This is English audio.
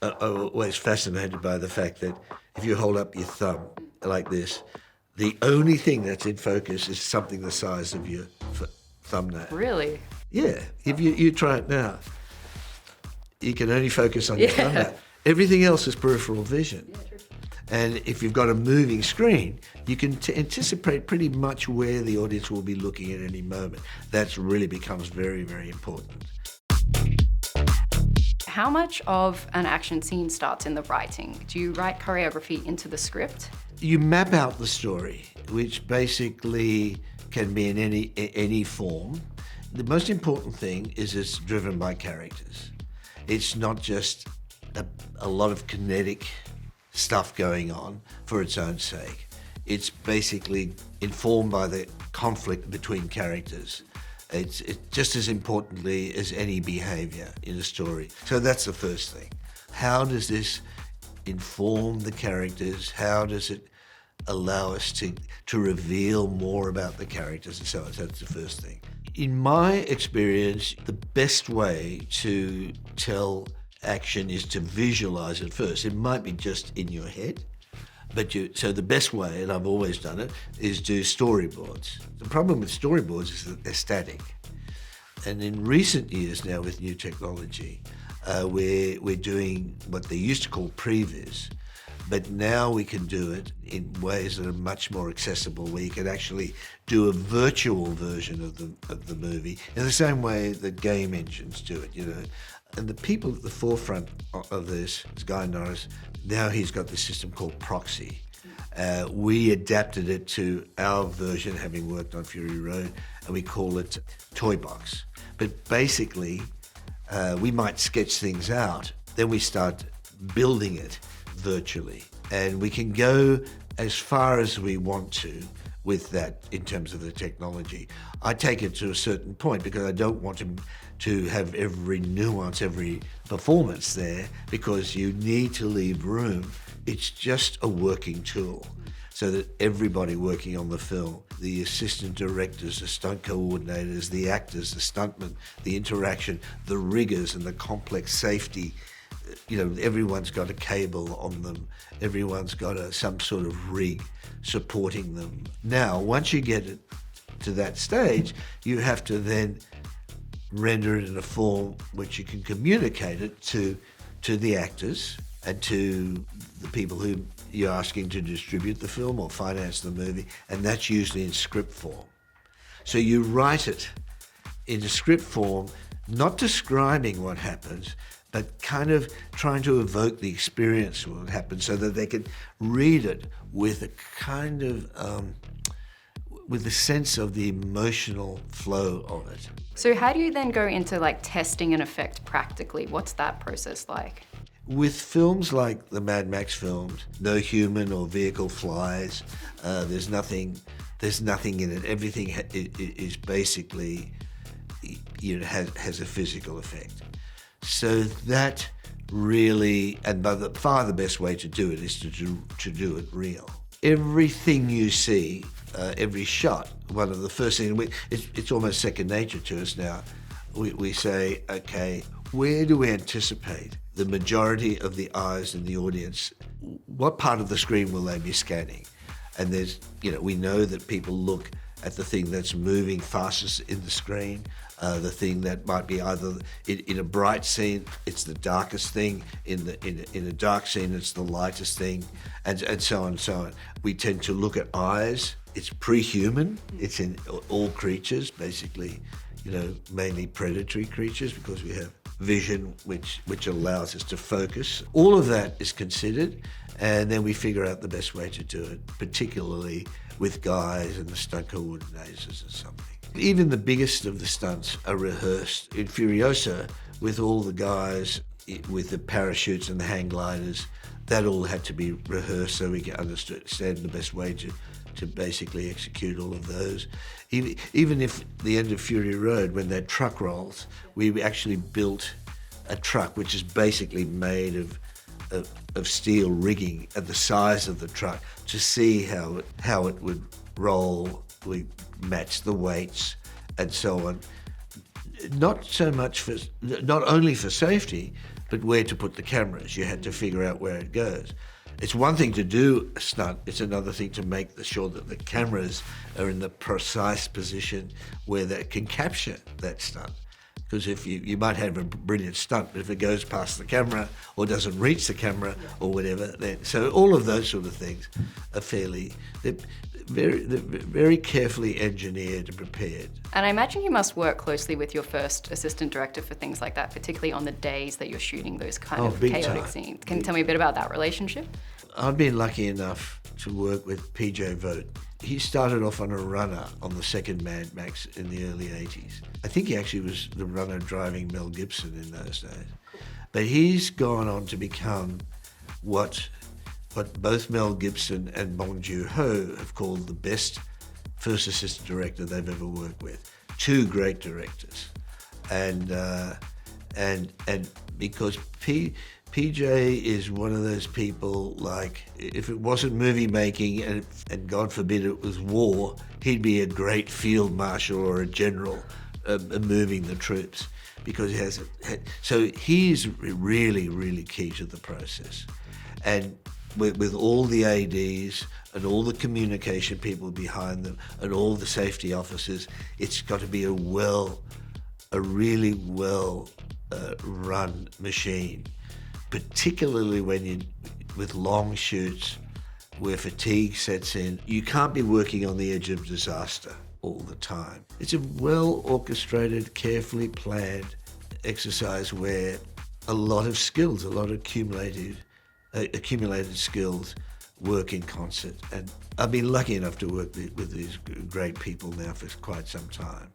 I'm always fascinated by the fact that if you hold up your thumb like this, the only thing that's in focus is something the size of your thumbnail. Really? Yeah, if you try it now, you can only focus on your Yeah. thumbnail. Everything else is peripheral vision. Yeah, true. And if you've got a moving screen, you can anticipate pretty much where the audience will be looking at any moment. That really becomes very, very important. How much of an action scene starts in the writing? Do you write choreography into the script? You map out the story, which basically can be in any form. The most important thing is it's driven by characters. It's not just a lot of kinetic stuff going on for its own sake. It's basically informed by the conflict between characters. It's just as importantly as any behavior in a story. So that's the first thing. How does this inform the characters? How does it allow us to reveal more about the characters and so on? So that's the first thing. In my experience, the best way to tell action is to visualize it first. It might be just in your head, so the best way, and I've always done it, is do storyboards. The problem with storyboards is that they're static. And in recent years now with new technology, we're doing what they used to call previs, but now we can do it in ways that are much more accessible, where you can actually do a virtual version of the movie in the same way that game engines do it, you know. And the people at the forefront of this is Guy Norris. Now he's got this system called Proxy. We adapted it to our version, having worked on Fury Road, and we call it Toy Box. But basically, we might sketch things out, then we start building it virtually. And we can go as far as we want to with that in terms of the technology. I take it to a certain point because I don't want to have every nuance, every performance there, because you need to leave room. It's just a working tool so that everybody working on the film, the assistant directors, the stunt coordinators, the actors, the stuntmen, the interaction, the riggers and the complex safety, you know, everyone's got a cable on them, everyone's got some sort of rig supporting them. Now, once you get it to that stage, you have to then render it in a form which you can communicate it to the actors and to the people who you're asking to distribute the film or finance the movie, and that's usually in script form. So you write it in a script form, not describing what happens, but kind of trying to evoke the experience of what happens so that they can read it with a kind of with a sense of the emotional flow of it. So how do you then go into like testing an effect practically? What's that process like? With films like the Mad Max films, no human or vehicle flies. There's nothing in it. Everything is basically, you know, has a physical effect. So that really, and by far the best way to do it is to do it real. Everything you see, every shot, one of the first things, it's almost second nature to us now. We say, okay, where do we anticipate the majority of the eyes in the audience? What part of the screen will they be scanning? And there's, you know, we know that people look at the thing that's moving fastest in the screen, the thing that might be either in a bright scene, it's the darkest thing, in a dark scene, it's the lightest thing, and so on and so on. We tend to look at eyes. It's pre-human. It's in all creatures, basically, you know, mainly predatory creatures, because we have vision which allows us to focus. All of that is considered, and then we figure out the best way to do it, particularly with guys and the stunt coordinators or something. Even the biggest of the stunts are rehearsed. In Furiosa, with all the guys, with the parachutes and the hang gliders, that all had to be rehearsed so we can understand the best way to basically execute all of those. Even if the end of Fury Road, when that truck rolls, we actually built a truck which is basically made of steel rigging at the size of the truck to see how it would roll. We matched the weights and so on. Not only for safety, but where to put the cameras. You had to figure out where it goes. It's one thing to do a stunt, it's another thing to make sure that the cameras are in the precise position where they can capture that stunt. Because if you might have a brilliant stunt, but if it goes past the camera or doesn't reach the camera or whatever, then so all of those sort of things are they're very carefully engineered and prepared. And I imagine you must work closely with your first assistant director for things like that, particularly on the days that you're shooting those kind of big chaotic time. scenes. Can you tell me a bit about that relationship? I've been lucky enough to work with PJ Vogt. He started off on a runner on the second Mad Max in the early 80s. I think he actually was the runner driving Mel Gibson in those days. But he's gone on to become what both Mel Gibson and Bong Joon-ho have called the best first assistant director they've ever worked with. Two great directors. And because PJ is one of those people, like, if it wasn't movie making and God forbid it was war, he'd be a great field marshal or a general moving the troops, because he has so he's really, really key to the process. And with all the ADs and all the communication people behind them and all the safety officers, it's got to be a really well run machine. Particularly with long shoots where fatigue sets in, you can't be working on the edge of disaster all the time. It's a well-orchestrated, carefully planned exercise where a lot of skills, a lot of accumulated skills work in concert. And I've been lucky enough to work with these great people now for quite some time.